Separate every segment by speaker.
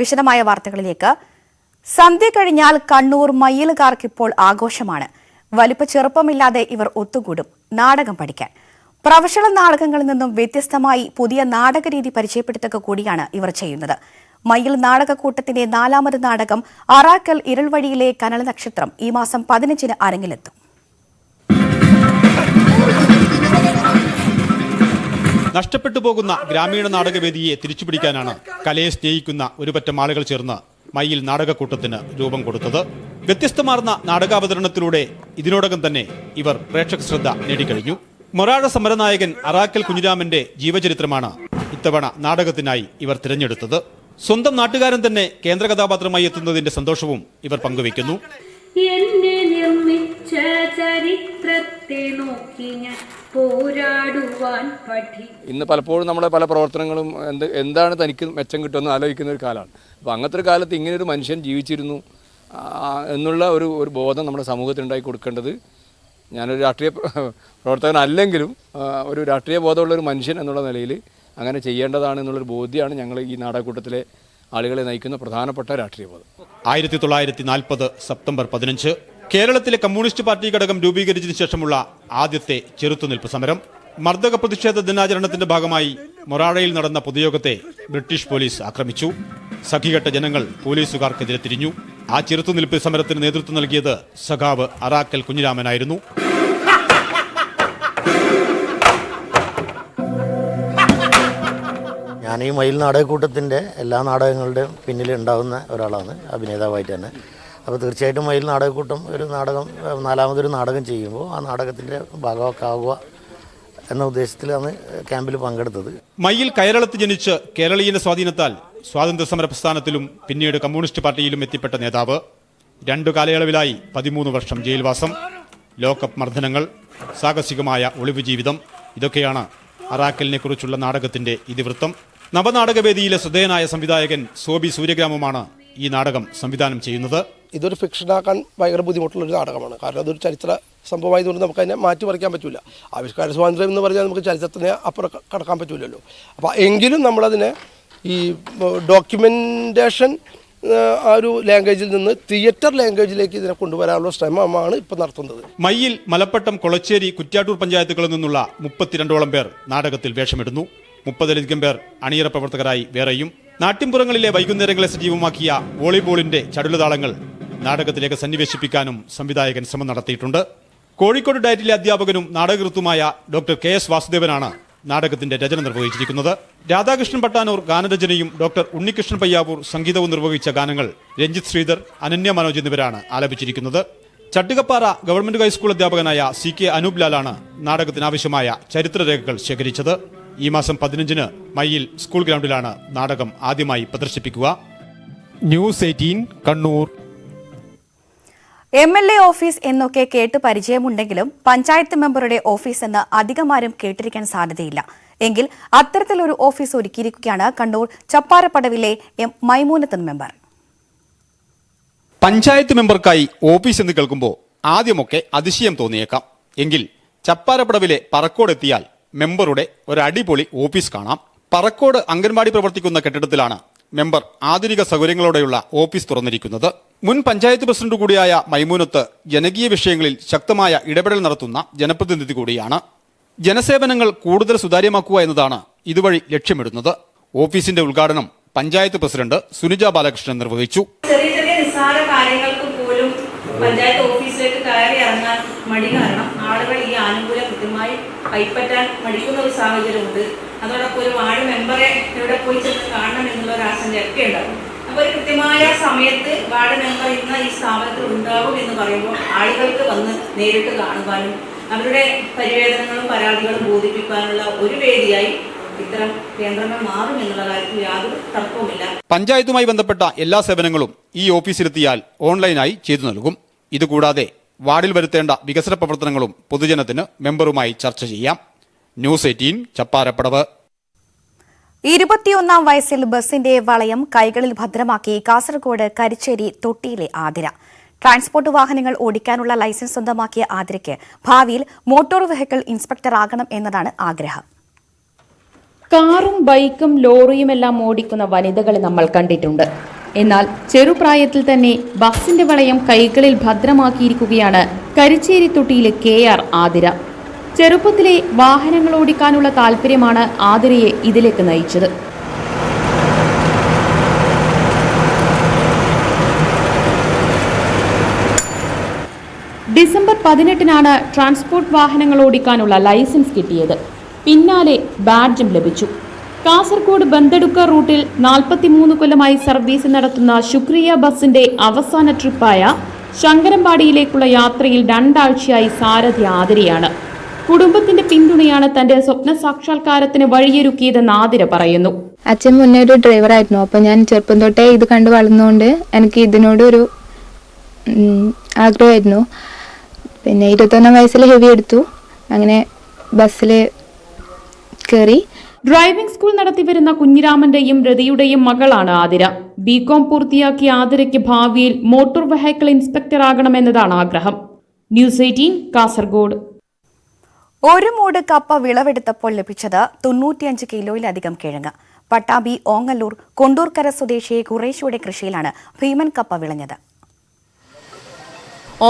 Speaker 1: വിശദമായ വാർത്തകളിലേക്ക്. സന്ധ്യ കഴിഞ്ഞാൽ കണ്ണൂർ മയ്യിലുകാർക്കിപ്പോൾ ആഘോഷമാണ്. വലിപ്പ ചെറുപ്പമില്ലാതെ ഇവർ ഒത്തുകൂടും നാടകം പഠിക്കാൻ. പ്രൊഫഷണൽ നാടകങ്ങളിൽ നിന്നും വ്യത്യസ്തമായി പുതിയ നാടകരീതി പരിചയപ്പെടുത്തുക കൂടിയാണ് ഇവർ ചെയ്യുന്നത്. മയ്യിൽ നാടകക്കൂട്ടത്തിന്റെ 4ാമത് നാടകം അറാക്കൽ ഇരുൾവഴിയിലെ കനൽ നക്ഷത്രം ഈ മാസം 15-ന് അരങ്ങിലെത്തും.
Speaker 2: നഷ്ടപ്പെട്ടു പോകുന്ന ഗ്രാമീണ നാടകവേദിയെ തിരിച്ചുപിടിക്കാനാണ് കലയെ സ്നേഹിക്കുന്ന ഒരു പറ്റം ആളുകൾ ചേർന്ന് മയ്യിൽ നാടകക്കൂട്ടത്തിന് രൂപം കൊടുത്തത്. വ്യത്യസ്തമാർന്ന നാടകാവതരണത്തിലൂടെ ഇതിനോടകം തന്നെ ഇവർ പ്രേക്ഷക ശ്രദ്ധ നേടിക്കഴിഞ്ഞു. മൊറാഴ സമരനായകൻ അറാക്കൽ കുഞ്ഞിരാമന്റെ ജീവചരിത്രമാണ് ഇത്തവണ നാടകത്തിനായി ഇവർ തിരഞ്ഞെടുത്തത്. സ്വന്തം നാട്ടുകാരൻ തന്നെ കേന്ദ്ര കഥാപാത്രമായി എത്തുന്നതിന്റെ സന്തോഷവും ഇവർ പങ്കുവയ്ക്കുന്നു.
Speaker 3: ഇന്ന് പലപ്പോഴും നമ്മുടെ പല പ്രവർത്തനങ്ങളും എന്താണ് തനിക്ക് മെച്ചം കിട്ടുമെന്ന് ആലോചിക്കുന്ന ഒരു കാലമാണ്. അപ്പോൾ അങ്ങനത്തെ ഒരു കാലത്ത് ഇങ്ങനെയൊരു മനുഷ്യൻ ജീവിച്ചിരുന്നു എന്നുള്ള ഒരു ബോധം നമ്മുടെ സമൂഹത്തിനുണ്ടായി കൊടുക്കേണ്ടത് ഞാനൊരു രാഷ്ട്രീയ പ്രവർത്തകനല്ലെങ്കിലും ഒരു രാഷ്ട്രീയ ബോധമുള്ള ഒരു മനുഷ്യൻ എന്നുള്ള നിലയിൽ അങ്ങനെ ചെയ്യേണ്ടതാണ് എന്നുള്ളൊരു ബോധ്യമാണ് ഞങ്ങൾ ഈ നാടകക്കൂട്ടത്തിലെ ആളുകളെ നയിക്കുന്ന പ്രധാനപ്പെട്ട രാഷ്ട്രീയ ബോധം.
Speaker 2: 1940 സെപ്റ്റംബർ 15 കേരളത്തിലെ കമ്മ്യൂണിസ്റ്റ് പാർട്ടി ഘടകം രൂപീകരിച്ചതിനു ശേഷമുള്ള ആദ്യത്തെ ചെറുത്തുനിൽപ്പ് സമരം. മർദ്ദക പ്രതിഷേധ ദിനാചരണത്തിന്റെ ഭാഗമായി മൊറാഴയിൽ നടന്ന പൊതുയോഗത്തെ ബ്രിട്ടീഷ് പോലീസ് ആക്രമിച്ചു. സഖികെട്ട ജനങ്ങൾ പോലീസുകാർക്കെതിരെ തിരിഞ്ഞു. ആ ചെറുത്തുനിൽപ്പ് സമരത്തിന് നേതൃത്വം നൽകിയത് സഖാവ് അറാക്കൽ കുഞ്ഞിരാമനായിരുന്നു.
Speaker 4: ഞാൻ ഈ മയിൽ നാടകക്കൂട്ടത്തിൻ്റെ എല്ലാ നാടകങ്ങളുടെയും പിന്നിൽ ഉണ്ടാകുന്ന ഒരാളാണ്, അഭിനേതാവായിട്ട് തന്നെ. അപ്പോൾ തീർച്ചയായിട്ടും മയിൽ നാടകക്കൂട്ടം ഒരു നാടകം 4ാമതൊരു നാടകം ചെയ്യുമ്പോൾ ആ നാടകത്തിൻ്റെ ഭാഗമാക്കുക എന്ന ഉദ്ദേശത്തിലാണ് ക്യാമ്പിൽ പങ്കെടുത്തത്.
Speaker 2: മയ്യിൽ കയറളത്ത് ജനിച്ച് കേരളീയന്റെ സ്വാധീനത്താൽ സ്വാതന്ത്ര്യ സമര പ്രസ്ഥാനത്തിലും പിന്നീട് കമ്മ്യൂണിസ്റ്റ് പാർട്ടിയിലും എത്തിപ്പെട്ട നേതാവ്. 2 കാലയളവിലായി 13 വർഷം ജയിൽവാസം, ലോക്കപ്പ് മർദ്ദനങ്ങൾ, സാഹസികമായ ഒളിവ് ജീവിതം, ഇതൊക്കെയാണ് അറാക്കലിനെ കുറിച്ചുള്ള നാടകത്തിന്റെ ഇതിവൃത്തം. നവനാടകവേദിയിലെ ശ്രദ്ധേയനായ സംവിധായകൻ സോബി സൂര്യഗ്രാമമാണ് ഈ നാടകം സംവിധാനം ചെയ്യുന്നത്.
Speaker 5: ഇതൊരു ഫിക്ഷനാക്കാൻ ഭയങ്കര ബുദ്ധിമുട്ടുള്ളൊരു നാടകമാണ്. കാരണം അതൊരു ചരിത്ര സംഭവമായതുകൊണ്ട് നമുക്ക് അതിനെ മാറ്റി പറിക്കാൻ പറ്റില്ല. ആവിഷ്കാര സ്വാതന്ത്ര്യം എന്ന് പറഞ്ഞാൽ നമുക്ക് ചരിത്രത്തിനെ അപ്പുറം കടക്കാൻ പറ്റില്ലല്ലോ. അപ്പോൾ എങ്കിലും നമ്മളതിനെ ഈ ഡോക്യുമെൻറ്റേഷൻ ആ ഒരു ലാംഗ്വേജിൽ നിന്ന് തിയേറ്റർ ലാംഗ്വേജിലേക്ക് ഇതിനെ കൊണ്ടുവരാനുള്ള ശ്രമമാണ് ഇപ്പോൾ നടത്തുന്നത്.
Speaker 2: മയ്യിൽ, മലപ്പട്ടം, കൊളച്ചേരി, കുറ്റ്യാട്ടൂർ പഞ്ചായത്തുകളിൽ നിന്നുള്ള 32ഓളം പേർ നാടകത്തിൽ വേഷമിടുന്നു. 30-ലധികം പേർ അണിയറ പ്രവർത്തകരായി വേറെയും. നാട്ടിൻപുറങ്ങളിലെ വൈകുന്നേരങ്ങളെ സജീവമാക്കിയ വോളിബോളിന്റെ ചടുലതാളങ്ങൾ നാടകത്തിലേക്ക് സന്നിവേശിപ്പിക്കാനും സംവിധായകൻ ശ്രമം നടത്തിയിട്ടുണ്ട്. കോഴിക്കോട് ഡയറ്റിലെ അധ്യാപകനും നാടകകൃത്തുമായ ഡോക്ടർ KS വാസുദേവനാണ് നാടകത്തിന്റെ രചന നിർവഹിച്ചിരിക്കുന്നത്. രാധാകൃഷ്ണൻ പട്ടാനൂർ ഗാനരചനയും ഡോക്ടർ ഉണ്ണികൃഷ്ണൻ പയ്യാവൂർ സംഗീതവും നിർവഹിച്ച ഗാനങ്ങൾ രഞ്ജിത്ത് ശ്രീധർ, അനന്യ മനോജ് എന്നിവരാണ് ആലപിച്ചിരിക്കുന്നത്. ചട്ടുകപ്പാറ ഗവൺമെന്റ് ഹൈസ്കൂൾ അധ്യാപകനായ CK അനൂപ് ലാലാണ് നാടകത്തിനാവശ്യമായ ചരിത്രരേഖകൾ ശേഖരിച്ചത്. ഈ മാസം 15-ന് മയ്യിൽ സ്കൂൾ ഗ്രൗണ്ടിലാണ് നാടകം ആദ്യമായി പ്രദർശിപ്പിക്കുക. ന്യൂസ് 18 കണ്ണൂർ.
Speaker 1: MLA ഓഫീസ് എന്നൊക്കെ കേട്ട് പരിചയമുണ്ടെങ്കിലും പഞ്ചായത്ത് മെമ്പറുടെ ഓഫീസ് എന്ന് അധികമാരും കേട്ടിരിക്കാൻ സാധ്യതയില്ല. എങ്കിൽ അത്തരത്തിലൊരു ഓഫീസ് ഒരുക്കിയിരിക്കുകയാണ് കണ്ണൂർ ചപ്പാരപ്പടവിലെ മൈമൂനത്ത് മെമ്പർ.
Speaker 2: പഞ്ചായത്ത് മെമ്പർക്കായി ഓഫീസ് എന്ന് കേൾക്കുമ്പോൾ ആദ്യമൊക്കെ അതിശയം തോന്നിയേക്കാം. എങ്കിൽ ചപ്പാരപ്പടവിലെ പറക്കോടെത്തിയാൽ മെമ്പറുടെ ഒരു അടിപൊളി ഓഫീസ് കാണാം. പറക്കോട് അംഗൻവാടി പ്രവർത്തിക്കുന്ന കെട്ടിടത്തിലാണ് മെമ്പർ ആധുനിക സൗകര്യങ്ങളോടെയുള്ള ഓഫീസ് തുറന്നിരിക്കുന്നത്. മുൻ പഞ്ചായത്ത് പ്രസിഡന്റ് കൂടിയായ മൈമൂനത്ത് ജനകീയ വിഷയങ്ങളിൽ ശക്തമായ ഇടപെടൽ നടത്തുന്ന ജനപ്രതിനിധി കൂടിയാണ്. ജനസേവനങ്ങൾ കൂടുതൽ സുതാര്യമാക്കുക എന്നതാണ് ഇതുവഴി ലക്ഷ്യമിടുന്നത്. ഓഫീസിന്റെ ഉദ്ഘാടനം പഞ്ചായത്ത് പ്രസിഡന്റ് സുനിജ ബാലകൃഷ്ണൻ നിർവഹിച്ചു.
Speaker 6: ചെറിയ നിസ്സാര കാര്യങ്ങൾക്ക് പോലും പഞ്ചായത്ത് ഓഫീസിലേക്ക് കയറി ഇറങ്ങാൻ മടി കാരണം ആളുകൾ ഈ ആനുകൂല്യം കൃത്യമായി കൈപ്പറ്റാൻ മടിക്കുന്ന ഒരു സാഹചര്യമുണ്ട്. അതോടൊപ്പം ഒരു വാർഡ് മെമ്പറെ ഇവിടെ പോയി ചെന്ന് കാണണം എന്നുള്ള ഒരു ആശങ്കയൊക്കെ ഉണ്ടാകും. അപ്പോൾ ഒരു കൃത്യമായ സമയത്ത് വാർഡ് മെമ്പർ ഇന്ന് ഈ സ്ഥാപനത്തിൽ ഉണ്ടാകും എന്ന് പറയുമ്പോൾ ആളുകൾക്ക് വന്ന് നേരിട്ട് കാണുവാനും അവരുടെ പരിവേദനങ്ങളും പരാതികളും ബോധിപ്പിക്കാനുള്ള ഒരു വേദിയായി ഇത്തരം കേന്ദ്രങ്ങൾ മാറും എന്നുള്ള കാര്യത്തിൽ യാതൊരു തർക്കവുമില്ല.
Speaker 2: പഞ്ചായത്തുമായി ബന്ധപ്പെട്ട എല്ലാ സേവനങ്ങളും ഈ ഓഫീസിലെത്തിയാൽ ഓൺലൈനായി ചെയ്തു നൽകും. ഇതുകൂടാതെ വാർഡിൽ വരുത്തേണ്ട വികസന പ്രവർത്തനങ്ങളും പൊതുജനത്തിന് മെമ്പറുമായി ചർച്ച ചെയ്യാം. ന്യൂസ് 18 ചപ്പാരപ്പടവ്.
Speaker 1: 21ാം വയസ്സിൽ ബസിന്റെ വളയം കൈകളിൽ ഭദ്രമാക്കി കാസർഗോഡ് കരിച്ചേരി തൊട്ടിയിലെ ആതിര. ട്രാൻസ്പോർട്ട് വാഹനങ്ങൾ ഓടിക്കാനുള്ള ലൈസൻസ് സ്വന്തമാക്കിയ ആതിരയ്ക്ക് ഭാവിയിൽ മോട്ടോർ വെഹിക്കിൾ ഇൻസ്പെക്ടർ ആകണം എന്നതാണ് ആഗ്രഹം.
Speaker 7: കാറും ബൈക്കും ലോറിയുമെല്ലാം ഓടിക്കുന്ന വനിതകളെ നമ്മൾ കണ്ടിട്ടുണ്ട്. എന്നാൽ ചെറുപ്രായത്തിൽ തന്നെ ബസിന്റെ വളയം കൈകളിൽ ഭദ്രമാക്കിയിരിക്കുകയാണ് കരിച്ചേരിത്തൊട്ടിയിലെ KR ആതിര. ചെറുപ്പത്തിലെ വാഹനങ്ങൾ ഓടിക്കാനുള്ള താല്പര്യമാണ് ആതിരയെ ഇതിലേക്ക് നയിച്ചത്. ഡിസംബർ 18-നാണ് ട്രാൻസ്പോർട്ട് വാഹനങ്ങൾ ഓടിക്കാനുള്ള ലൈസൻസ് കിട്ടിയത്. പിന്നാലെ ബാഡ്ജും ലഭിച്ചു. കാസർഗോഡ് ബന്തെടുക്ക റൂട്ടിൽ 43 കൊല്ലമായി സർവീസ് നടത്തുന്ന ശുക്രിയ ബസിന്റെ അവസാന ട്രിപ്പായ ശങ്കരമ്പാടിയിലേക്കുള്ള യാത്രയിൽ 2 ആഴ്ചയായി സാരഥി ആതിരയാണ്. കുടുംബത്തിന്റെ പിന്തുണയാണ് തന്റെ സ്വപ്ന സാക്ഷാത്കാരത്തിന് വഴിയൊരുക്കിയതെന്ന് ആതിര പറയുന്നു.
Speaker 8: അച്ഛൻ മുന്നേ ഒരു ഡ്രൈവറായിരുന്നു. അപ്പോൾ ഞാൻ ചെറുപ്പം തൊട്ടേ ഇത് കണ്ട് വളർന്നുകൊണ്ട് എനിക്ക് ഇതിനോടൊരു ആഗ്രഹമായിരുന്നു. പിന്നെ 21 വയസ്സിൽ ഹെവി എടുത്തു. അങ്ങനെ ബസ്സിൽ കയറി.
Speaker 7: ഡ്രൈവിംഗ് സ്കൂൾ നടത്തിവരുന്ന കുഞ്ഞിരാമന്റെയും രതിയുടെയും മകളാണ് ആതിര. BCom പൂർത്തിയാക്കിയ ആതിരയ്ക്ക് ഭാവിയിൽ മോട്ടോർ വെഹിക്കിൾ ഇൻസ്പെക്ടർ ആകണമെന്നതാണ് ആഗ്രഹം. ന്യൂസ് 18 കാസർഗോഡ്.
Speaker 1: ഒരു മൂട് കപ്പ വിളവെടുത്തപ്പോൾ ലഭിച്ചത് 95 കിലോയിലധികം കിഴങ്ങ്. പട്ടാമ്പി ഓങ്ങല്ലൂർ കൊണ്ടൂർക്കര സ്വദേശി ഖുറൈഷിയുടെ കൃഷിയിലാണ് ഭീമൻ കപ്പ വിളഞ്ഞത്.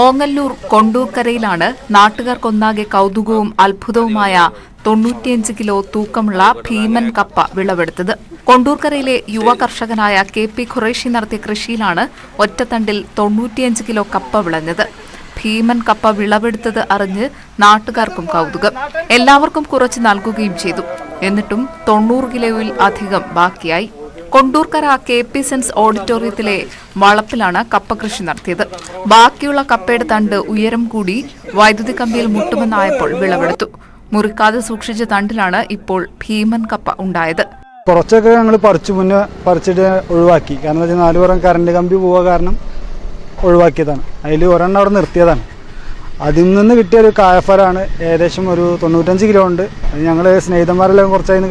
Speaker 9: ഓങ്ങല്ലൂർ കൊണ്ടൂർക്കരയിലാണ് നാട്ടുകാർക്കൊന്നാകെ കൗതുകവും അത്ഭുതവുമായ 95 കിലോ തൂക്കമുള്ള ഭീമൻ കപ്പ വിളവെടുത്തത്. കൊണ്ടൂർക്കരയിലെ യുവ കർഷകനായ KP ഖുറൈഷി നടത്തിയ കൃഷിയിലാണ് ഒറ്റത്തണ്ടിൽ 95 കിലോ കപ്പ വിളഞ്ഞത്. ഭീമൻ കപ്പ വിളവെടുത്തത് അറിഞ്ഞ് നാട്ടുകാർക്കും കൗതുകം. എല്ലാവർക്കും കുറച്ച് നൽകുകയും ചെയ്തു. എന്നിട്ടും 90 കിലോയിൽ അധികം ബാക്കിയായി. കൊണ്ടൂർക്കര KP സെൻസ് ഓഡിറ്റോറിയത്തിലെ വളപ്പിലാണ് കപ്പ കൃഷി നടത്തിയത്. ബാക്കിയുള്ള കപ്പയുടെ തണ്ട് ഉയരം കൂടി വൈദ്യുതി കമ്പിയിൽ മുട്ടുമെന്നായപ്പോൾ വിളവെടുത്തു. മുറിക്കാതെ സൂക്ഷിച്ച തണ്ടിലാണ് ഇപ്പോൾ ഭീമൻ കപ്പ ഉണ്ടായത്.
Speaker 10: കുറച്ചൊക്കെ ഞങ്ങൾ പറിച്ചിട്ട് ഒഴിവാക്കി. കാരണം വെച്ചാൽ 4 പുറം കറണ്ട് കമ്പി പോവുക കാരണം ഒഴിവാക്കിയതാണ്. അതിൽ ഒരെണ്ണം അവിടെ നിർത്തിയതാണ്. അതിൽ നിന്ന് കിട്ടിയ ഒരു കായഫലമാണ് ഏകദേശം ഒരു 95 കിലോ ഉണ്ട്. അത് ഞങ്ങൾ സ്നേഹിതന്മാരെല്ലാം കുറച്ചതിന്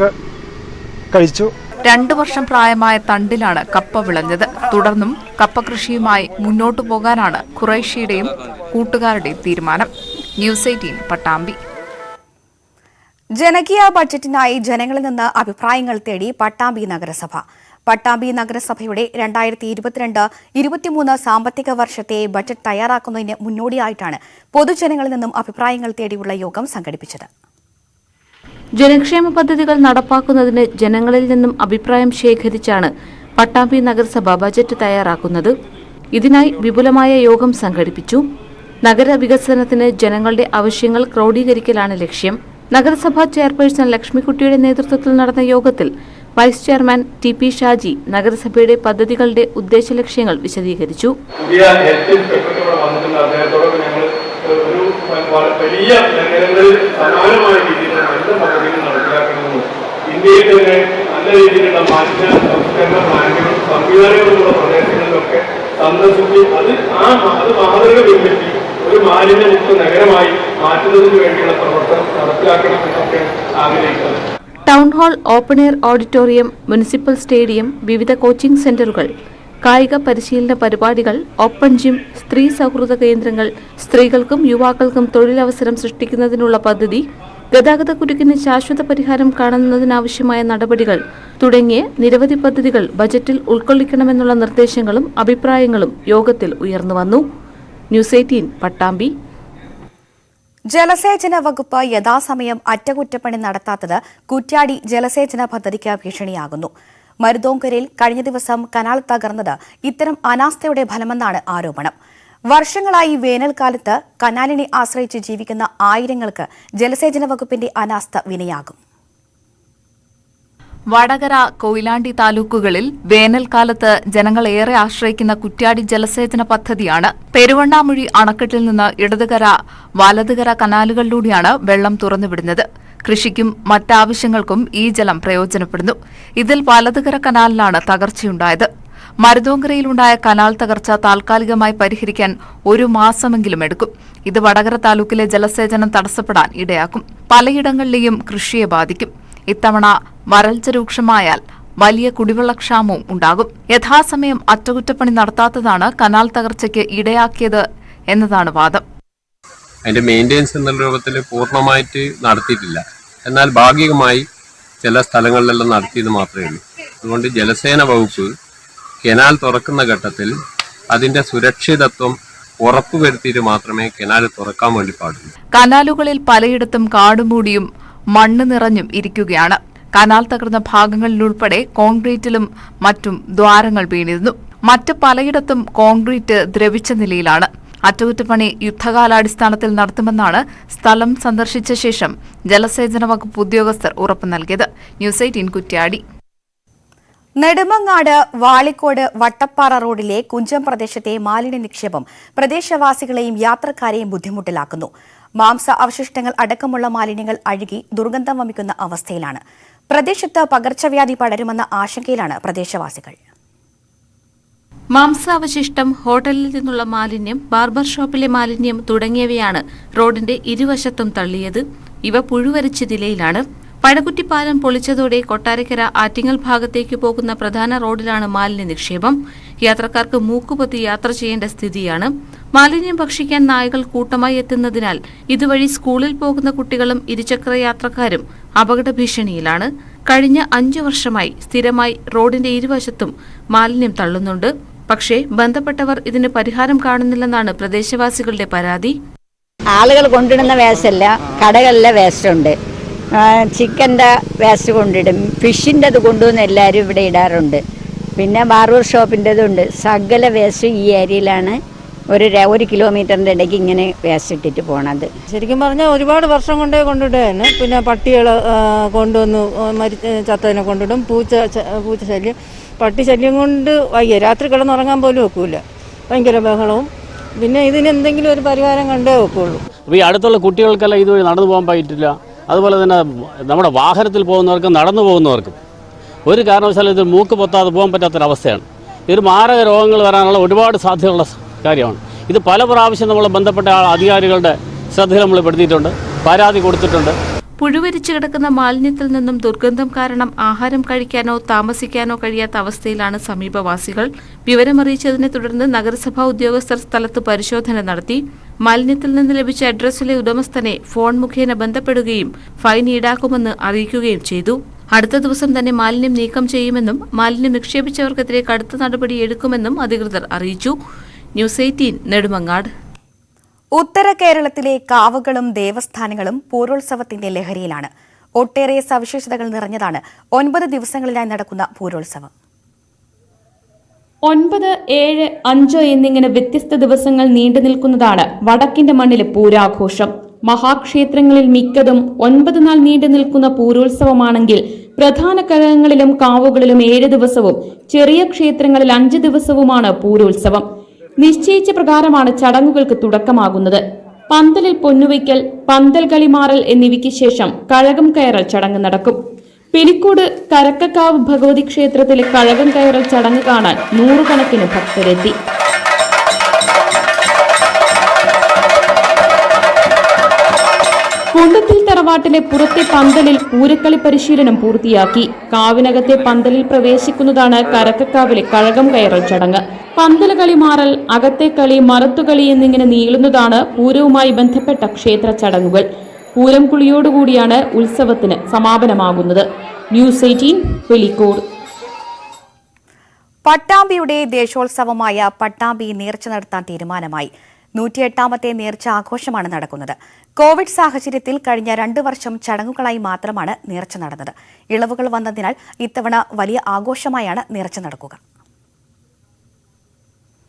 Speaker 10: കഴിച്ചു.
Speaker 9: 2 വർഷം പ്രായമായ തണ്ടിലാണ് കപ്പ വിളഞ്ഞത്. തുടർന്നും കപ്പ കൃഷിയുമായി മുന്നോട്ടു പോകാനാണ് ഖുറൈഷിയുടെയും കൂട്ടുകാരുടെയും തീരുമാനം. ന്യൂസ് 18 പട്ടാമ്പി.
Speaker 1: ജനകീയ ബഡ്ജറ്റിനായി ജനങ്ങളിൽ നിന്ന് അഭിപ്രായങ്ങൾ തേടി പട്ടാമ്പി നഗരസഭ. പട്ടാമ്പി നഗരസഭയുടെ 2022-23 സാമ്പത്തിക വർഷത്തെ ബഡ്ജറ്റ് തയ്യാറാക്കുന്നതിന് മുന്നോടിയായിട്ടാണ് പൊതുജനങ്ങളിൽ നിന്നും അഭിപ്രായങ്ങൾ തേടിയുള്ള യോഗം സംഘടിപ്പിച്ചത്.
Speaker 7: ജനക്ഷേമ പദ്ധതികൾ നടപ്പാക്കുന്നതിന് ജനങ്ങളിൽ നിന്നും അഭിപ്രായം ശേഖരിച്ചാണ് പട്ടാമ്പി നഗരസഭ ബജറ്റ് തയ്യാറാക്കുന്നത്. ഇതിനായി വിപുലമായ യോഗം സംഘടിപ്പിച്ചു. നഗരവികസനത്തിന് ജനങ്ങളുടെ ആവശ്യങ്ങൾ ക്രോഡീകരിക്കലാണ് ലക്ഷ്യം. നഗരസഭാ ചെയർപേഴ്സൺ ലക്ഷ്മിക്കുട്ടിയുടെ നേതൃത്വത്തിൽ നടന്ന യോഗത്തിൽ വൈസ് ചെയർമാൻ TP ഷാജി നഗരസഭയുടെ പദ്ധതികളുടെ ഉദ്ദേശലക്ഷ്യങ്ങൾ വിശദീകരിച്ചു.
Speaker 11: പുതിയ ഹെൽത്ത് ഇൻസ്പെക്ടർ വന്നിട്ടുണ്ട്. അദ്ദേഹത്തോടൊക്കെ ഞങ്ങൾ ഒരു വലിയ നഗരങ്ങളിൽ സമാനമായ രീതിയിലുള്ള നല്ല പദ്ധതികൾ നടപ്പിലാക്കണമെന്നും ഇന്ത്യയിൽ തന്നെ നല്ല രീതിയിലുള്ള മാലിന്യ സംസ്കരണ പ്ലാന്റുകളും സംവിധാനങ്ങളുള്ള പ്രദേശങ്ങളിലൊക്കെ സന്ദർശിച്ച് അത് മാതൃക പിൻപറ്റി ഒരു മാലിന്യമുക്ത നഗരമായി മാറ്റുന്നതിന് വേണ്ടിയുള്ള പ്രവർത്തനം നടപ്പിലാക്കണമെന്നൊക്കെ ആഗ്രഹിക്കുന്നത്.
Speaker 7: Town hall, open air auditorium, municipal stadium, വിവിധ കോച്ചിംഗ് സെന്ററുകൾ, കായിക പരിശീലന പരിപാടികൾ, ഓപ്പൺ ജിം, സ്ത്രീ സൗഹൃദ കേന്ദ്രങ്ങൾ, സ്ത്രീകൾക്കും യുവാക്കൾക്കും തൊഴിലവസരം സൃഷ്ടിക്കുന്നതിനുള്ള പദ്ധതി, ഗതാഗതക്കുരുക്കിന് ശാശ്വത പരിഹാരം കാണുന്നതിനാവശ്യമായ നടപടികൾ തുടങ്ങിയ നിരവധി പദ്ധതികൾ ബജറ്റിൽ ഉൾക്കൊള്ളിക്കണമെന്നുള്ള നിർദ്ദേശങ്ങളും അഭിപ്രായങ്ങളും യോഗത്തിൽ ഉയർന്നുവന്നു. ന്യൂസ് 18 പട്ടാമ്പി.
Speaker 1: ജലസേചന വകുപ്പ് യഥാസമയം അറ്റകുറ്റപ്പണി നടത്താത്തത് കുറ്റ്യാടി ജലസേചന പദ്ധതിക്ക് ഭീഷണിയാകുന്നു. മരുതോങ്കരയിൽ കഴിഞ്ഞ ദിവസം കനാൽ തകർന്നത് ഇത്തരം അനാസ്ഥയുടെ ഫലമെന്നാണ് ആരോപണം. വർഷങ്ങളായി വേനൽക്കാലത്ത് കനാലിനെ ആശ്രയിച്ച് ജീവിക്കുന്ന ആയിരങ്ങൾക്ക് ജലസേചന വകുപ്പിന്റെ അനാസ്ഥ വിനയാകും.
Speaker 9: വടകര, കൊയിലാണ്ടി താലൂക്കുകളിൽ വേനൽക്കാലത്ത് ജനങ്ങൾ ഏറെ ആശ്രയിക്കുന്ന കുറ്റ്യാടി ജലസേചന പദ്ധതിയാണ്. പെരുവണ്ണാമുഴി അണക്കെട്ടിൽ നിന്ന് ഇടതുകര, വലതുകര കനാലുകളിലൂടെയാണ് വെള്ളം തുറന്നുവിടുന്നത്. കൃഷിക്കും മറ്റാവശ്യങ്ങൾക്കും ഈ ജലം പ്രയോജനപ്പെടുന്നു. ഇതിൽ വലതുകര കനാലിലാണ് തകർച്ചയുണ്ടായത്. മരുതോങ്കരയിലുണ്ടായ കനാൽ തകർച്ച താൽക്കാലികമായി പരിഹരിക്കാൻ 1 മാസമെങ്കിലും എടുക്കും. ഇത് വടകര താലൂക്കിലെ ജലസേചനം തടസ്സപ്പെടാൻ ഇടയാക്കും. പലയിടങ്ങളിലെയും കൃഷിയെ ബാധിക്കും. ഇത്തവണ വരൾച്ച രൂക്ഷമായാൽ വലിയ കുടിവെള്ളക്ഷാമവും ഉണ്ടാകും. യഥാസമയം അറ്റകുറ്റപ്പണി നടത്താത്തതാണ് കനാൽ തകർച്ചയ്ക്ക് ഇടയാക്കിയത് എന്നതാണ് വാദം.
Speaker 12: അതിന്റെ മെയിൻ്റെനൻസ് എന്നുള്ള രൂപത്തിൽ പൂർണ്ണമായിട്ട് നടത്തിയിട്ടില്ല. എന്നാൽ ഭാഗികമായി ചില സ്ഥലങ്ങളിലെല്ലാം നടത്തിയത് മാത്രമേ ഉള്ളൂ. അതുകൊണ്ട് ജലസേന വകുപ്പ് കനാൽ തുറക്കുന്ന ഘട്ടത്തിൽ അതിന്റെ സുരക്ഷിതത്വം ഉറപ്പുവരുത്തിയിട്ട് മാത്രമേ കനാൽ തുറക്കാൻ വേണ്ടി പാടുള്ളൂ.
Speaker 9: കനാലുകളിൽ പലയിടത്തും കാടുമൂടിയും മണ്ണ് നിറഞ്ഞും ഇരിക്കുകയാണ്. കനാൽ തകർന്ന ഭാഗങ്ങളിലുൾപ്പെടെ കോൺക്രീറ്റിലും മറ്റും ദ്വാരങ്ങൾ വീണിരുന്നു. മറ്റ് പലയിടത്തും കോൺക്രീറ്റ് ദ്രവിച്ച നിലയിലാണ്. അറ്റകുറ്റപ്പണി യുദ്ധകാലാടിസ്ഥാനത്തിൽ നടത്തുമെന്നാണ് സ്ഥലം സന്ദർശിച്ച ശേഷം ജലസേചന വകുപ്പ് ഉദ്യോഗസ്ഥർ ഉറപ്പു നൽകിയത്. ന്യൂസ് 18 കുറ്റ്യാടി.
Speaker 1: നെടുമങ്ങാട് വാളിക്കോട് വട്ടപ്പാറ റോഡിലെ കുഞ്ചം പ്രദേശത്തെ മാലിന്യ നിക്ഷേപം പ്രദേശവാസികളെയും യാത്രക്കാരെയും ബുദ്ധിമുട്ടിലാക്കുന്നു. മാംസ അവശിഷ്ടങ്ങൾ അടക്കമുള്ള മാലിന്യങ്ങൾ അഴുകി ദുർഗന്ധം വമിക്കുന്ന അവസ്ഥയിലാണ്. പ്രദേശത്ത് പകർച്ചവ്യാധി പടരുമെന്ന ആശങ്കയിലാണ് പ്രദേശവാസികൾ.
Speaker 7: മാംസാവശിഷ്ടം, ഹോട്ടലിൽ നിന്നുള്ള മാലിന്യം, ബാർബർ ഷോപ്പിലെ മാലിന്യം തുടങ്ങിയവയാണ് റോഡിന്റെ ഇരുവശത്തും തള്ളിയത്. ഇവ പുഴുവരിച്ച നിലയിലാണ്. പഴകുറ്റിപ്പാലം പൊളിച്ചതോടെ കൊട്ടാരക്കര ആറ്റിങ്ങൽ ഭാഗത്തേക്ക് പോകുന്ന പ്രധാന റോഡിലാണ് മാലിന്യ നിക്ഷേപം. യാത്രക്കാർക്ക് മൂക്കുപൊത്തി യാത്ര ചെയ്യേണ്ട സ്ഥിതിയാണ്. മാലിന്യം ഭക്ഷിക്കാൻ നായകൾ കൂട്ടമായി എത്തുന്നതിനാൽ ഇതുവഴി സ്കൂളിൽ പോകുന്ന കുട്ടികളും ഇരുചക്ര യാത്രക്കാരും അപകട ഭീഷണിയിലാണ്. കഴിഞ്ഞ 5 വർഷമായി സ്ഥിരമായി റോഡിന്റെ ഇരുവശത്തും മാലിന്യം തള്ളുന്നുണ്ട്. പക്ഷേ ബന്ധപ്പെട്ടവർ ഇതിന് പരിഹാരം കാണുന്നില്ലെന്നാണ് പ്രദേശവാസികളുടെ പരാതി.
Speaker 13: ആളുകൾ കൊണ്ടിടുന്ന വേസ്റ്റല്ല, കടകളിലെ വേസ്റ്റ് ഉണ്ട്. ചിക്കൻ്റെ വേസ്റ്റ് കൊണ്ടിടും, ഫിഷിൻ്റെ അത് കൊണ്ടുവന്ന് എല്ലാവരും ഇവിടെ ഇടാറുണ്ട്. പിന്നെ ബാർബർ ഷോപ്പിൻ്റെതുണ്ട്. സകല വേസ്റ്റ് ഈ ഏരിയയിലാണ്. ഒരു കിലോമീറ്ററിൻ്റെ ഇടയ്ക്ക് ഇങ്ങനെ വേസ്റ്റ് ഇട്ടിട്ട് പോണത്.
Speaker 14: ശരിക്കും പറഞ്ഞാൽ ഒരുപാട് വർഷം കൊണ്ടേ കൊണ്ടിടുകയാണ്. പിന്നെ പട്ടികൾ കൊണ്ടുവന്ന് ചത്തതിനെ കൊണ്ടിടും. പൂച്ച ശല്യം, പട്ടി ശല്യം കൊണ്ട് വയ്യ. രാത്രി കിടന്നുറങ്ങാൻ പോലും ഒക്കില്ല. ഭയങ്കര ബഹളവും. പിന്നെ ഇതിന് എന്തെങ്കിലും ഒരു പരിഹാരം കണ്ടേ ഒക്കുള്ളൂ.
Speaker 15: അപ്പോൾ ഈ അടുത്തുള്ള കുട്ടികൾക്കെല്ലാം ഇതുവഴി നടന്നു പോകാൻ പറ്റില്ല. അതുപോലെ തന്നെ നമ്മുടെ വാഹനത്തിൽ പോകുന്നവർക്കും നടന്നു പോകുന്നവർക്കും ഒരു കാരണവശാലും ഇത് മൂക്ക് പൊത്താതെ പോകാൻ പറ്റാത്തൊരവസ്ഥയാണ്. ഇതൊരു മാരക രോഗങ്ങൾ വരാനുള്ള ഒരുപാട് സാധ്യതയുള്ള കാര്യമാണ്. ഇത് പല പ്രാവശ്യം നമ്മൾ ബന്ധപ്പെട്ട അധികാരികളുടെ ശ്രദ്ധയിൽ നമ്മൾ പെടുത്തിയിട്ടുണ്ട്, പരാതി കൊടുത്തിട്ടുണ്ട്.
Speaker 7: പുഴുവരിച്ചു കിടക്കുന്ന മാലിന്യത്തിൽ നിന്നും ദുർഗന്ധം കാരണം ആഹാരം കഴിക്കാനോ താമസിക്കാനോ കഴിയാത്ത അവസ്ഥയിലാണ് സമീപവാസികൾ. വിവരമറിയിച്ചതിനെ തുടർന്ന് നഗരസഭാ ഉദ്യോഗസ്ഥർ സ്ഥലത്ത് പരിശോധന നടത്തി. മാലിന്യത്തിൽ നിന്ന് ലഭിച്ച അഡ്രസ്സിലെ ഉടമസ്ഥനെ ഫോൺ മുഖേന ബന്ധപ്പെടുകയും ഫൈൻ ഈടാക്കുമെന്ന് അറിയിക്കുകയും ചെയ്തു. അടുത്ത ദിവസം തന്നെ മാലിന്യം നീക്കം ചെയ്യുമെന്നും മാലിന്യം നിക്ഷേപിച്ചവർക്കെതിരെ കടുത്ത നടപടിയെടുക്കുമെന്നും അധികൃതർ അറിയിച്ചു. ന്യൂസ് 18 നെടുമങ്ങാട്.
Speaker 1: ഉത്തര കേരളത്തിലെ കാവുകളും ദേവസ്ഥാനങ്ങളും പൂരോത്സവത്തിന്റെ ലഹരിയിലാണ്. ഒട്ടേറെ സവിശേഷതകൾ നിറഞ്ഞതാണ് 9 ദിവസങ്ങളിലായി നടക്കുന്ന പൂരോത്സവം.
Speaker 16: 9, 7, 5 എന്നിങ്ങനെ വ്യത്യസ്ത ദിവസങ്ങൾ നീണ്ടു നിൽക്കുന്നതാണ് വടക്കിന്റെ മണ്ണിലെ പൂരാഘോഷം. മഹാക്ഷേത്രങ്ങളിൽ മിക്കതും 9 നാൾ നീണ്ടു നിൽക്കുന്ന പൂരോത്സവമാണെങ്കിൽ പ്രധാന കഴകങ്ങളിലും കാവുകളിലും 7 ദിവസവും ചെറിയ ക്ഷേത്രങ്ങളിൽ 5 ദിവസവുമാണ് പൂരോത്സവം. നിശ്ചയിച്ച പ്രകാരമാണ് ചടങ്ങുകൾക്ക് തുടക്കമാകുന്നത്. പന്തലിൽ പൊന്നുവയ്ക്കൽ, പന്തൽ കളിമാറൽ എന്നിവയ്ക്ക് ശേഷം കഴകം കയറൽ ചടങ്ങ് നടക്കും. പെരിക്കോട് കരക്കക്കാവ് ഭഗവതി ക്ഷേത്രത്തിലെ കഴകം കയറൽ ചടങ്ങ് കാണാൻ 100 കണക്കിന് ഭക്തരെത്തി. കുണ്ടത്തിൽ തറവാട്ടിലെ പുറത്തെ പന്തലിൽ പൂരക്കളി പരിശീലനം പൂർത്തിയാക്കി. കാവിനകത്തെ പന്തലിൽ പ്രവേശിക്കുന്നതാണ് കരക്കക്കാവിലെ കഴകം കയറൽ ചടങ്ങ്. പന്തല കളിമാറൽ, അകത്തെ കളി, മറത്തുകളി എന്നിങ്ങനെ നീളുന്നതാണ് പൂരവുമായി ബന്ധപ്പെട്ട ക്ഷേത്ര ചടങ്ങുകൾ. പൂരം കുളിയോടുകൂടിയാണ് ഉത്സവത്തിന് സമാപനമാകുന്നത്. ന്യൂസ് 18 പെരിക്കോട്.
Speaker 1: പട്ടാമ്പിയുടെ ദേശോത്സവമായ പട്ടാമ്പി നേർച്ച നടത്താൻ തീരുമാനമായി. 108ാമത്തെ നേർച്ച ആഘോഷമാണ് നടക്കുന്നത്. കോവിഡ് സാഹചര്യത്തിൽ കഴിഞ്ഞ 2 വർഷം ചടങ്ങുകളായി മാത്രമാണ് നേർച്ച നടന്നത്. ഇളവുകൾ വന്നതിനാൽ ഇത്തവണ വലിയ ആഘോഷമായാണ് നേർച്ച നടക്കുക.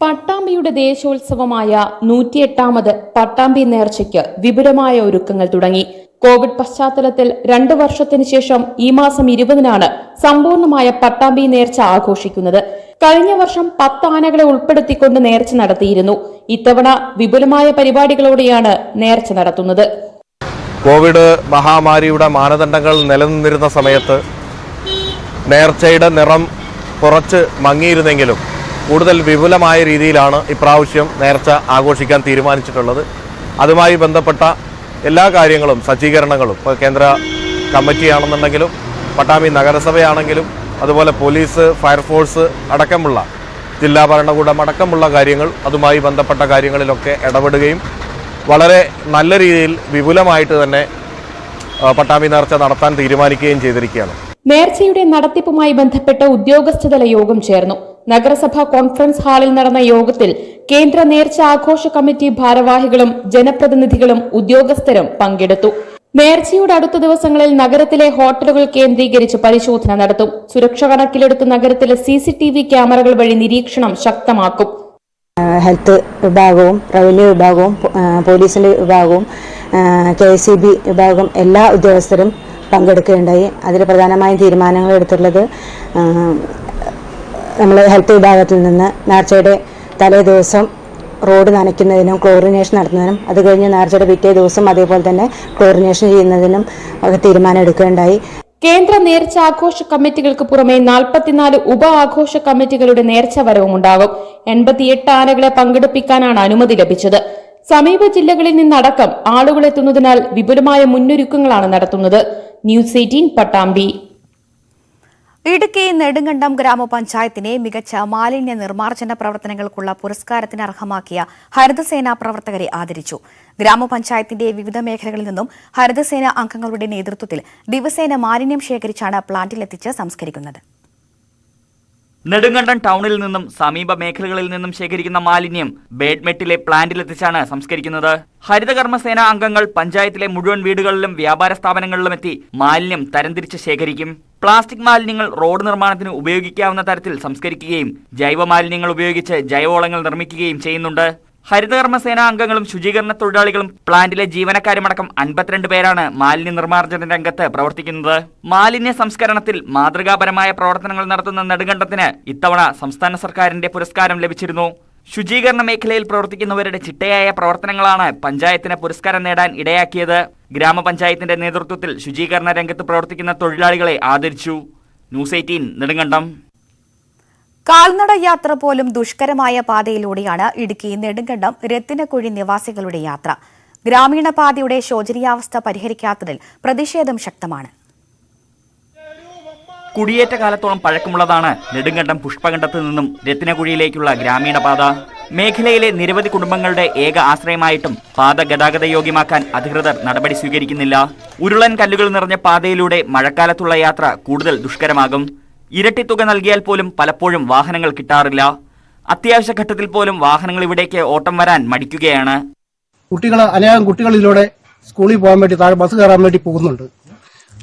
Speaker 16: പട്ടാമ്പിയുടെ ദേശോത്സവമായ 108ാമത് പട്ടാമ്പി നേർച്ചയ്ക്ക് വിപുലമായ ഒരുക്കങ്ങൾ തുടങ്ങി. കോവിഡ് പശ്ചാത്തലത്തിൽ 2 വർഷത്തിന് ശേഷം ഈ മാസം 20-നാണ് സമ്പൂർണമായ പട്ടാമ്പി നേർച്ച ആഘോഷിക്കുന്നത്. കഴിഞ്ഞ വർഷം 10 ആനകളെ ഉൾപ്പെടുത്തിക്കൊണ്ട് നേർച്ച നടത്തിയിരുന്നു. ഇത്തവണ വിപുലമായ പരിപാടികളോടെയാണ് നേർച്ച നടത്തുന്നത്.
Speaker 17: കോവിഡ് മഹാമാരിയുടെ മാനദണ്ഡങ്ങൾ നിലനിന്നിരുന്ന സമയത്ത് നേർച്ചയുടെ നിറം കുറച്ച് മങ്ങിയിരുന്നെങ്കിലും കൂടുതൽ വിപുലമായ രീതിയിലാണ് ഇപ്രാവശ്യം നേർച്ച ആഘോഷിക്കാൻ തീരുമാനിച്ചിട്ടുള്ളത്. അതുമായി ബന്ധപ്പെട്ട എല്ലാ കാര്യങ്ങളും, സജ്ജീകരണങ്ങളും, ഇപ്പോൾ കേന്ദ്ര കമ്മിറ്റിയാണെന്നുണ്ടെങ്കിലും പട്ടാമ്പി നഗരസഭയാണെങ്കിലും അതുപോലെ പോലീസ്, ഫയർഫോഴ്സ് അടക്കമുള്ള ജില്ലാ ഭരണകൂടം അടക്കമുള്ള കാര്യങ്ങൾ, അതുമായി ബന്ധപ്പെട്ട കാര്യങ്ങളിലൊക്കെ ഇടപെടുകയും വളരെ നല്ല രീതിയിൽ വിപുലമായിട്ട് തന്നെ പട്ടാമ്പി നേർച്ച നടത്താൻ തീരുമാനിക്കുകയും ചെയ്തിരിക്കുകയാണ്.
Speaker 16: നേർച്ചയുടെ നടത്തിപ്പുമായി ബന്ധപ്പെട്ട് ഉദ്യോഗസ്ഥതല യോഗം ചേർന്നു. നഗരസഭാ കോൺഫറൻസ് ഹാളിൽ നടന്ന യോഗത്തിൽ കേന്ദ്ര നേർച്ച ആഘോഷ കമ്മിറ്റി ഭാരവാഹികളും ജനപ്രതിനിധികളും ഉദ്യോഗസ്ഥരും പങ്കെടുത്തു. നേർച്ചയുടെ അടുത്ത ദിവസങ്ങളിൽ നഗരത്തിലെ ഹോട്ടലുകൾ കേന്ദ്രീകരിച്ച് പരിശോധന നടത്തും. സുരക്ഷ കണക്കിലെടുത്ത് നഗരത്തിലെ CCTV ക്യാമറകൾ വഴി നിരീക്ഷണം ശക്തമാക്കും.
Speaker 18: ഹെൽത്ത് വിഭാഗവും റവന്യൂ വിഭാഗവും പോലീസിന്റെ വിഭാഗവും KSEB വിഭാഗം എല്ലാ ഉദ്യോഗസ്ഥരും പങ്കെടുക്കുകയുണ്ടായി. അതിൽ പ്രധാനമായും തീരുമാനങ്ങൾ എടുത്തുള്ളത് നമ്മൾ ഹെൽത്ത് വിഭാഗത്തിൽ നിന്ന് നേർച്ചയുടെ തലേ ദിവസം റോഡ് നനയ്ക്കുന്നതിനും ക്ലോറിനേഷൻ നടത്തുന്നതിനും അത് കഴിഞ്ഞ് നേർച്ചയുടെ പിറ്റേ ദിവസം അതേപോലെ തന്നെ ക്ലോറിനേഷൻ ചെയ്യുന്നതിനും ഒക്കെ തീരുമാനം എടുക്കുകയുണ്ടായി.
Speaker 16: കേന്ദ്ര നേർച്ച ആഘോഷ കമ്മിറ്റികൾക്ക് പുറമെ 44 ഉപ ആഘോഷ കമ്മിറ്റികളുടെ നേർച്ച വരവുമുണ്ടാകും. 88 ആനകളെ പങ്കെടുപ്പിക്കാനാണ് അനുമതി ലഭിച്ചത്. സമീപ ജില്ലകളിൽ നിന്നടക്കം ആളുകൾ എത്തുന്നതിനാൽ വിപുലമായ മുന്നൊരുക്കങ്ങളാണ് നടത്തുന്നത്. ന്യൂസ് 18 പട്ടാമ്പി.
Speaker 1: ഇടുക്കി നെടുങ്കണ്ടം ഗ്രാമപഞ്ചായത്തിനെ മികച്ച മാലിന്യ നിർമ്മാർജ്ജന പ്രവർത്തനങ്ങൾക്കുള്ള പുരസ്കാരത്തിന് അർഹമാക്കിയ ഹരിതസേന പ്രവർത്തകരെ ആദരിച്ചു. ഗ്രാമപഞ്ചായത്തിന്റെ വിവിധ മേഖലകളിൽ നിന്നും ഹരിതസേന അംഗങ്ങളുടെ നേതൃത്വത്തിൽ ദിവസേന മാലിന്യം ശേഖരിച്ചാണ് പ്ലാന്റിലെത്തിച്ച് സംസ്കരിക്കുന്നത്.
Speaker 19: നെടുങ്കണ്ടം ടൗണിൽ നിന്നും സമീപ മേഖലകളിൽ നിന്നും ശേഖരിക്കുന്ന മാലിന്യം ബേഡ്മെട്ടിലെ പ്ലാന്റിലെത്തിച്ചാണ് സംസ്കരിക്കുന്നത്. ഹരിതകർമ്മസേന അംഗങ്ങൾ പഞ്ചായത്തിലെ മുഴുവൻ വീടുകളിലും വ്യാപാര സ്ഥാപനങ്ങളിലും എത്തി മാലിന്യം തരംതിരിച്ച് ശേഖരിക്കും. പ്ലാസ്റ്റിക് മാലിന്യങ്ങൾ റോഡ് നിർമ്മാണത്തിന് ഉപയോഗിക്കാവുന്ന തരത്തിൽ സംസ്കരിക്കുകയും ജൈവ മാലിന്യങ്ങൾ ഉപയോഗിച്ച് ജൈവവളങ്ങൾ നിർമ്മിക്കുകയും ചെയ്യുന്നുണ്ട്. ഹരിതകർമ്മസേന അംഗങ്ങളും ശുചീകരണ തൊഴിലാളികളും പ്ലാന്റിലെ ജീവനക്കാരുമടക്കം 52 പേരാണ് മാലിന്യ നിർമ്മാർജ്ജന രംഗത്ത് പ്രവർത്തിക്കുന്നത്. മാലിന്യ സംസ്കരണത്തിൽ മാതൃകാപരമായ പ്രവർത്തനങ്ങൾ നടത്തുന്ന നെടുങ്കണ്ടത്തിന് ഇത്തവണ സംസ്ഥാന സർക്കാരിന്റെ പുരസ്കാരം ലഭിച്ചിരുന്നു. ശുചീകരണ മേഖലയിൽ പ്രവർത്തിക്കുന്നവരുടെ ചിട്ടയായ പ്രവർത്തനങ്ങളാണ് പഞ്ചായത്തിന് പുരസ്കാരം നേടാൻ ഇടയാക്കിയത്. ഗ്രാമപഞ്ചായത്തിന്റെ നേതൃത്വത്തിൽ ശുചീകരണ രംഗത്ത് പ്രവർത്തിക്കുന്ന തൊഴിലാളികളെ ആദരിച്ചു. ന്യൂസ് 18 നെടുങ്കണ്ടം.
Speaker 1: കാൽനട യാത്ര പോലും ദുഷ്കരമായ പാതയിലൂടെയാണ് ഇടുക്കി നെടുങ്കണ്ടം രത്തിനക്കുഴി നിവാസികളുടെ യാത്ര. ഗ്രാമീണ പാതയുടെ ശോചനീയാവസ്ഥ പരിഹരിക്കാത്തതിൽ പ്രതിഷേധം ശക്തമാണ്.
Speaker 19: കുടിയേറ്റ കാലത്തോളം പഴക്കമുള്ളതാണ് നെടുങ്കണ്ടം പുഷ്പകണ്ഠത്ത് നിന്നും രത്തിനക്കുഴിയിലേക്കുള്ള ഗ്രാമീണ പാത. മേഖലയിലെ നിരവധി കുടുംബങ്ങളുടെ ഏക ആശ്രയമായിട്ടും പാത ഗതാഗത യോഗ്യമാക്കാൻ അധികൃതർ നടപടി സ്വീകരിക്കുന്നില്ല. ഉരുളൻ കല്ലുകൾ നിറഞ്ഞ പാതയിലൂടെ മഴക്കാലത്തുള്ള യാത്ര കൂടുതൽ ദുഷ്കരമാകും. ഇരട്ടി തുക നൽകിയാൽ പോലും പലപ്പോഴും വാഹനങ്ങൾ കിട്ടാറില്ല. അത്യാവശ്യ ഘട്ടത്തിൽ പോലും വാഹനങ്ങൾ ഇവിടേക്ക് ഓട്ടം വരാൻ മടിക്കുകയാണ്.
Speaker 20: അനേകം കുട്ടികൾ ഇതിലൂടെ സ്കൂളിൽ പോകാൻ വേണ്ടി താഴെ ബസ് കയറാൻ വേണ്ടി പോകുന്നുണ്ട്.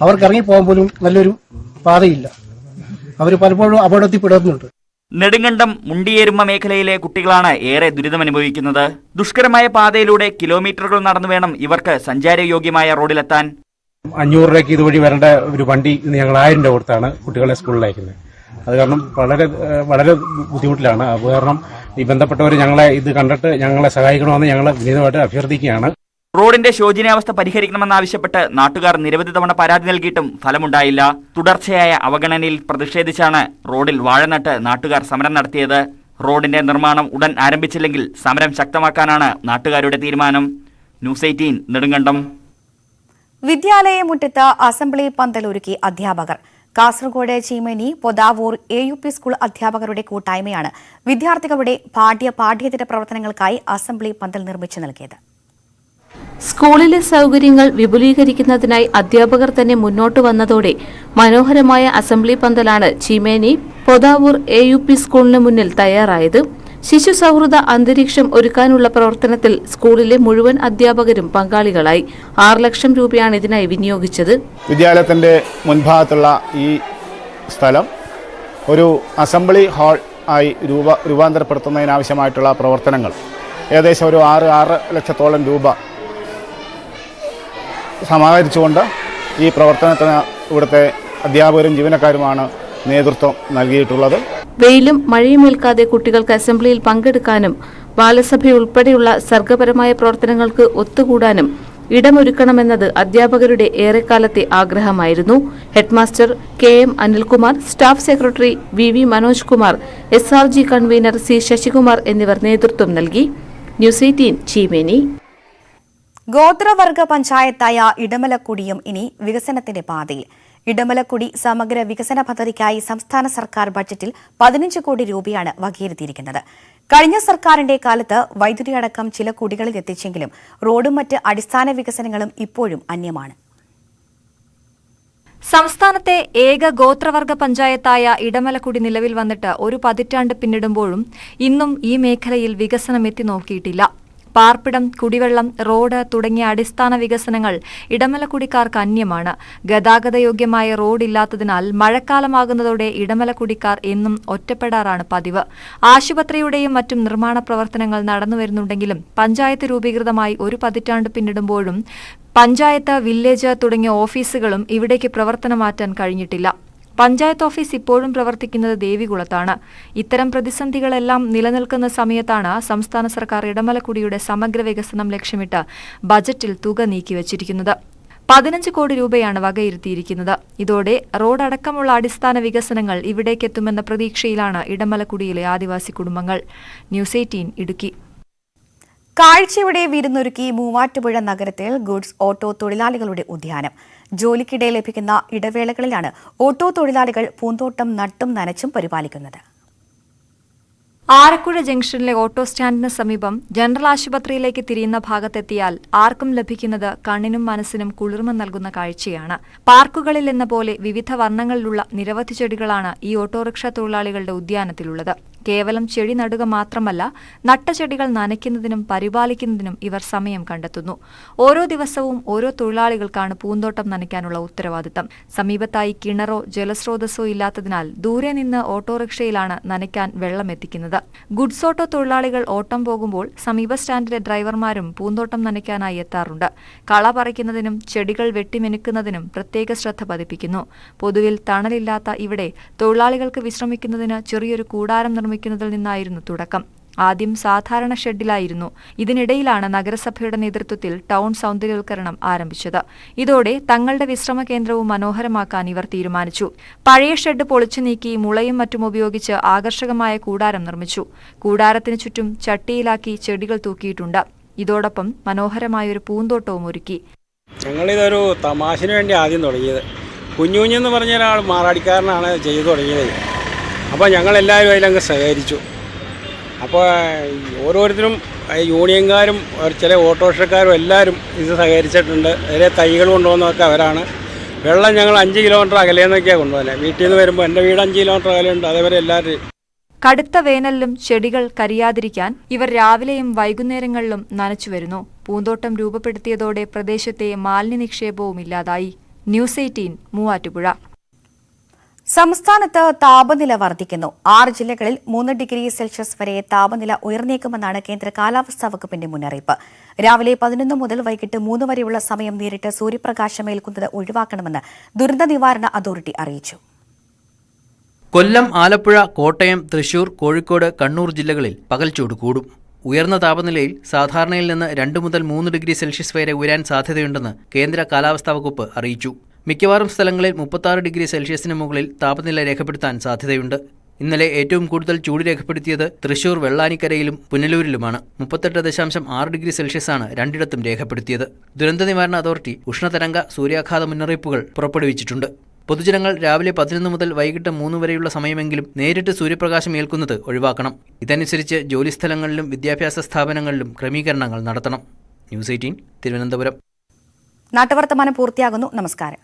Speaker 20: അവർക്ക് ഇറങ്ങിപ്പോകാൻ പോലും നല്ലൊരു പാതയില്ല. അവർ പലപ്പോഴും അപകടത്തിൽപ്പെടുന്നുണ്ട്.
Speaker 19: നെടുങ്കണ്ടം മുണ്ടിയേരുമ്മ മേഖലയിലെ കുട്ടികളാണ് ഏറെ ദുരിതമനുഭവിക്കുന്നത്. ദുഷ്കരമായ പാതയിലൂടെ കിലോമീറ്ററുകൾ നടന്നു വേണം ഇവർക്ക് സഞ്ചാരയോഗ്യമായ റോഡിലെത്താൻ.
Speaker 21: 500 രൂപയ്ക്ക് ഇതുവഴി വരേണ്ട ഒരു വണ്ടി ഞങ്ങൾ 1000 രൂപ കൊടുത്താണ് കുട്ടികളെ സ്കൂളിൽ അയക്കുന്നത്. അത് കാരണം വളരെ ബുദ്ധിമുട്ടിലാണ്. അത് കാരണം ഈ ബന്ധപ്പെട്ടവർ ഞങ്ങളെ ഇത് കണ്ടിട്ട് ഞങ്ങളെ സഹായിക്കണമെന്ന് ഞങ്ങൾ വിനീതമായിട്ട് അഭ്യർത്ഥിക്കുകയാണ്.
Speaker 19: റോഡിന്റെ ശോചനീയാവസ്ഥ പരിഹരിക്കണമെന്നാവശ്യപ്പെട്ട് നാട്ടുകാർ നിരവധി തവണ പരാതി നൽകിയിട്ടും ഫലമുണ്ടായില്ല. തുടർച്ചയായ അവഗണനയിൽ പ്രതിഷേധിച്ചാണ് റോഡിൽ വാഴനട്ട് നാട്ടുകാർ സമരം നടത്തിയത്. റോഡിന്റെ നിർമ്മാണം ഉടൻ ആരംഭിച്ചില്ലെങ്കിൽ സമരം ശക്തമാക്കാനാണ് നാട്ടുകാരുടെ തീരുമാനം. ന്യൂസ് 18 നെടുങ്കണ്ടം.
Speaker 1: വിദ്യാലയമുറ്റത്ത് അസംബ്ലി പന്തലൊരുക്കി അധ്യാപകർ. കാസർഗോഡ് ചീമേനി പൊതാവൂർ AUP സ്കൂൾ അധ്യാപകരുടെ കൂട്ടായ്മയാണ് വിദ്യാർത്ഥികളുടെ പാഠ്യേതര പ്രവർത്തനങ്ങൾക്കായി അസംബ്ലി പന്തൽ നിർമ്മിച്ചു നൽകിയത്.
Speaker 7: സ്കൂളിലെ സൗകര്യങ്ങൾ വിപുലീകരിക്കുന്നതിനായി അധ്യാപകർ തന്നെ മുന്നോട്ട് വന്നതോടെ മനോഹരമായ അസംബ്ലി പന്തലാണ് ചീമേനി പൊതാവൂർ AUP സ്കൂളിന് മുന്നിൽ തയ്യാറായത്. ശിശു സൗഹൃദ അന്തരീക്ഷം ഒരുക്കാനുള്ള പ്രവർത്തനത്തിൽ സ്കൂളിലെ മുഴുവൻ അധ്യാപകരും പങ്കാളികളായി. 6 ലക്ഷം രൂപയാണ് ഇതിനായി വിനിയോഗിച്ചത്.
Speaker 22: വിദ്യാലയത്തിന്റെ മുൻഭാഗത്തുള്ള ഈ സ്ഥലം ഒരു അസംബ്ലി ഹാൾ ആയി രൂപാന്തരപ്പെടുത്തുന്നതിനാവശ്യമായിട്ടുള്ള പ്രവർത്തനങ്ങൾ ഏകദേശം ഒരു 6 ലക്ഷത്തോളം രൂപ സമാഹരിച്ചുകൊണ്ട് ഈ പ്രവർത്തനത്തിന് ഇവിടുത്തെ അധ്യാപകരും ജീവനക്കാരുമാണ് നേതൃത്വം നൽകിയിട്ടുള്ളത്.
Speaker 7: വെയിലും മഴയുമേൽക്കാതെ കുട്ടികൾക്ക് അസംബ്ലിയിൽ പങ്കെടുക്കാനും ബാലസഭയുൾപ്പെടെയുള്ള സർഗപരമായ പ്രവർത്തനങ്ങൾക്ക് ഒത്തുകൂടാനും ഇടമൊരുക്കണമെന്നത് അധ്യാപകരുടെ ഏറെക്കാലത്തെ ആഗ്രഹമായിരുന്നു. Headmaster KM Anilkumar, staff secretary VV Manoj Kumar, SRG convener C Sasikumar എന്നിവർ നേതൃത്വം നൽകി. ന്യൂസ് 18 ചീമേനി.
Speaker 1: ഗോത്രവർഗ പഞ്ചായത്തായ ഇടമലക്കുടിയും ഇനി വികസനത്തിന്റെ പാതയിൽ. ഇടമലക്കുടി സമഗ്ര വികസന പദ്ധതിക്കായി സംസ്ഥാന സർക്കാർ ബജറ്റിൽ 15 കോടി രൂപയാണ് വകയിരുത്തിയിരിക്കുന്നത്. കഴിഞ്ഞ സർക്കാരിന്റെ കാലത്ത് വൈദ്യുതി അടക്കം ചില കുടികളിൽ എത്തിച്ചെങ്കിലും റോഡും മറ്റ് അടിസ്ഥാന വികസനങ്ങളും ഇപ്പോഴും അന്യമാണ്.
Speaker 3: സംസ്ഥാനത്തെ ഏക ഗോത്രവർഗ പഞ്ചായത്തായ ഇടമലക്കുടി നിലവിൽ വന്നിട്ട് ഒരു പതിറ്റാണ്ട് പിന്നിടുമ്പോഴും ഇന്നും ഈ മേഖലയിൽ വികസനം എത്തി നോക്കിയിട്ടില്ല. പാർപ്പിടം, കുടിവെള്ളം, റോഡ് തുടങ്ങിയ അടിസ്ഥാന വികസനങ്ങൾ ഇടമലക്കുടിക്കാർക്ക് അന്യമാണ്. ഗതാഗതയോഗ്യമായ റോഡില്ലാത്തതിനാൽ മഴക്കാലമാകുന്നതോടെ ഇടമലക്കുടിക്കാർ എന്നും ഒറ്റപ്പെടാറാണ് പതിവ്. ആശുപത്രിയുടെയും മറ്റും നിർമ്മാണ പ്രവർത്തനങ്ങൾ നടന്നുവരുന്നുണ്ടെങ്കിലും പഞ്ചായത്ത് രൂപീകൃതമായി ഒരു പതിറ്റാണ്ട് പിന്നിടുമ്പോഴും പഞ്ചായത്ത്, വില്ലേജ് തുടങ്ങിയ ഓഫീസുകളും ഇവിടേക്ക് പ്രവർത്തനം മാറ്റാൻ കഴിഞ്ഞിട്ടില്ല. പഞ്ചായത്ത് ഓഫീസ് ഇപ്പോഴും പ്രവർത്തിക്കുന്നത് ദേവികുളത്താണ്. ഇത്തരം പ്രതിസന്ധികളെല്ലാം നിലനിൽക്കുന്ന സമയത്താണ് സംസ്ഥാന സർക്കാർ ഇടമലക്കുടിയുടെ സമഗ്ര വികസനം ലക്ഷ്യമിട്ട് ബജറ്റിൽ തുക നീക്കിവച്ചിരിക്കുന്നത്. 15 കോടി രൂപയാണ് വകയിരുത്തിയിരിക്കുന്നത്. ഇതോടെ റോഡടക്കമുള്ള അടിസ്ഥാന വികസനങ്ങൾ ഇവിടേക്കെത്തുമെന്ന പ്രതീക്ഷയിലാണ് ഇടമലക്കുടിയിലെ ആദിവാസി കുടുംബങ്ങൾ. ന്യൂസ് 18 ഇടുക്കി.
Speaker 1: കാഴ്ചയുടെ വിരുന്നൊരുക്കി മൂവാറ്റുപുഴ നഗരത്തിൽ ഗുഡ്സ് ഓട്ടോ തൊഴിലാളികളുടെ ഉദ്യാനം. ജോലിക്കിടെ ലഭിക്കുന്ന ഇടവേളകളിലാണ് ഓട്ടോ തൊഴിലാളികൾ പൂന്തോട്ടം നട്ടും നനച്ചും പരിപാലിക്കുന്നത്.
Speaker 3: ആരക്കുഴ ജംഗ്ഷനിലെ ഓട്ടോ സ്റ്റാൻഡിന് സമീപം ജനറൽ ആശുപത്രിയിലേക്ക് തിരിയുന്ന ഭാഗത്തെത്തിയാൽ ആർക്കും ലഭിക്കുന്നത് കണ്ണിനും മനസ്സിനും കുളിർമ നൽകുന്ന കാഴ്ചയാണ്. പാർക്കുകളിൽ എന്ന പോലെ വിവിധ വർണ്ണങ്ങളിലുള്ള നിരവധി ചെടികളാണ് ഈ ഓട്ടോറിക്ഷ തൊഴിലാളികളുടെ ഉദ്യാനത്തിലുള്ളത്. കേവലം ചെടി നടുക മാത്രമല്ല, നട്ട ചെടികൾ നനയ്ക്കുന്നതിനും പരിപാലിക്കുന്നതിനും ഇവർ സമയം കണ്ടെത്തുന്നു. ഓരോ ദിവസവും ഓരോ തൊഴിലാളികൾക്കാണ് പൂന്തോട്ടം നനയ്ക്കാനുള്ള ഉത്തരവാദിത്തം. സമീപത്തായി കിണറോ ജലസ്രോതസ്സോ ഇല്ലാത്തതിനാൽ ദൂരെ നിന്ന് ഓട്ടോറിക്ഷയിലാണ് നനയ്ക്കാൻ വെള്ളം എത്തിക്കുന്നത്. ഗുഡ്സ് ഓട്ടോ തൊഴിലാളികൾ ഓട്ടം പോകുമ്പോൾ സമീപ സ്റ്റാൻഡിലെ ഡ്രൈവർമാരും പൂന്തോട്ടം നനയ്ക്കാനായി എത്താറുണ്ട്. കള പറിക്കുന്നതിനും ചെടികൾ വെട്ടിമെനുക്കുന്നതിനും പ്രത്യേക ശ്രദ്ധ പതിപ്പിക്കുന്നു. പൊതുവിൽ തണലില്ലാത്ത ഇവിടെ തൊഴിലാളികൾക്ക് വിശ്രമിക്കുന്നതിന് ചെറിയൊരു കൂടാരം നിർമ്മിക്കുന്നതിൽ നിന്നായിരുന്നു തുടക്കം. ആദ്യം സാധാരണ ഷെഡിലായിരുന്നു. ഇതിനിടയിലാണ് നഗരസഭയുടെ നേതൃത്വത്തിൽ ടൗൺ സൗന്ദര്യവൽക്കരണം ആരംഭിച്ചത്. ഇതോടെ തങ്ങളുടെ വിശ്രമ കേന്ദ്രവും മനോഹരമാക്കാൻ ഇവർ തീരുമാനിച്ചു. പഴയ ഷെഡ് പൊളിച്ചു നീക്കി മുളയും മറ്റും ഉപയോഗിച്ച് ആകർഷകമായ കൂടാരം നിർമ്മിച്ചു. കൂടാരത്തിന് ചുറ്റും ചട്ടിയിലാക്കി ചെടികൾ തൂക്കിയിട്ടുണ്ട്. ഇതോടൊപ്പം മനോഹരമായൊരു പൂന്തോട്ടവും ഒരുക്കി.
Speaker 4: ഞങ്ങളിതൊരു തമാശന് വേണ്ടി ആദ്യം തുടങ്ങിയത്. കുഞ്ഞുകുഞ്ഞെന്ന് പറഞ്ഞ ഒരാൾ മാറാടിക്കാരനാണ് ചെയ്തു തുടങ്ങിയത്. അപ്പോൾ ഞങ്ങളെല്ലാവരും അതിലങ്ങ് സഹകരിച്ചു. അപ്പോൾ ഓരോരുത്തരും യൂണിയൻകാരും ചില ഓട്ടോറിക്ഷക്കാരും എല്ലാവരും ഇത് സഹകരിച്ചിട്ടുണ്ട്. അതിലെ തൈകൾ കൊണ്ടുപോകുന്നതൊക്കെ അവരാണ്. വെള്ളം ഞങ്ങൾ 5 കിലോമീറ്റർ അകലേന്നൊക്കെയാണ് കൊണ്ടുപോകുന്നത്. വീട്ടിൽ നിന്ന് വരുമ്പോൾ എൻ്റെ വീട് 5 കിലോമീറ്റർ അകലെയുണ്ട്. അതേവരെ എല്ലാവരും.
Speaker 3: കടുത്ത വേനലിലും ചെടികൾ കരിയാതിരിക്കാൻ ഇവർ രാവിലെയും വൈകുന്നേരങ്ങളിലും നനച്ചു വരുന്നു. പൂന്തോട്ടം രൂപപ്പെടുത്തിയതോടെ പ്രദേശത്തെ മാലിന്യ നിക്ഷേപവും ഇല്ലാതായി. ന്യൂസ് 18 മൂവാറ്റുപുഴ.
Speaker 1: സംസ്ഥാനത്ത് താപനില വർദ്ധിക്കുന്നു. 6 ജില്ലകളിൽ 3 ഡിഗ്രി സെൽഷ്യസ് വരെ താപനില ഉയർന്നേക്കുമെന്നാണ് കേന്ദ്ര കാലാവസ്ഥാ വകുപ്പിന്റെ മുന്നറിയിപ്പ്. രാവിലെ 11 മുതൽ വൈകിട്ട് 3 വരെയുള്ള സമയം നേരിട്ട് സൂര്യപ്രകാശം ഏൽക്കുന്നത് ഒഴിവാക്കണമെന്ന് ദുരന്ത നിവാരണ അതോറിറ്റി അറിയിച്ചു.
Speaker 23: കൊല്ലം, ആലപ്പുഴ, കോട്ടയം, തൃശൂർ, കോഴിക്കോട്, കണ്ണൂർ ജില്ലകളിൽ പകൽച്ചൂട് കൂടും. ഉയർന്ന താപനിലയിൽ സാധാരണയിൽ നിന്ന് 2 മുതൽ 3 ഡിഗ്രി സെൽഷ്യസ് വരെ ഉയരാൻ സാധ്യതയുണ്ടെന്ന് കേന്ദ്ര കാലാവസ്ഥാ വകുപ്പ് അറിയിച്ചു. മിക്കവാറും സ്ഥലങ്ങളിൽ 36 ഡിഗ്രി സെൽഷ്യസിന് മുകളിൽ താപനില രേഖപ്പെടുത്താൻ സാധ്യതയുണ്ട്. ഇന്നലെ ഏറ്റവും കൂടുതൽ ചൂട് രേഖപ്പെടുത്തിയത് തൃശൂർ വെള്ളാനിക്കരയിലും പുനലൂരിലുമാണ്. 38.6 ഡിഗ്രി സെൽഷ്യസാണ് രണ്ടിടത്തും രേഖപ്പെടുത്തിയത്. ദുരന്ത നിവാരണ അതോറിറ്റി ഉഷ്ണതരംഗ സൂര്യാഘാത മുന്നറിയിപ്പുകൾ പുറപ്പെടുവിച്ചിട്ടുണ്ട്. പൊതുജനങ്ങൾ രാവിലെ 11 മുതൽ വൈകിട്ട് 3 വരെയുള്ള സമയമെങ്കിലും നേരിട്ട് സൂര്യപ്രകാശം ഏൽക്കുന്നത് ഒഴിവാക്കണം. ഇതനുസരിച്ച് ജോലിസ്ഥലങ്ങളിലും വിദ്യാഭ്യാസ സ്ഥാപനങ്ങളിലും ക്രമീകരണങ്ങൾ നടത്തണം. ന്യൂസ് 18 തിരുവനന്തപുരം.
Speaker 1: നാട്ടുവർത്തമാനം പൂർത്തിയാകുന്നു. നമസ്കാരം.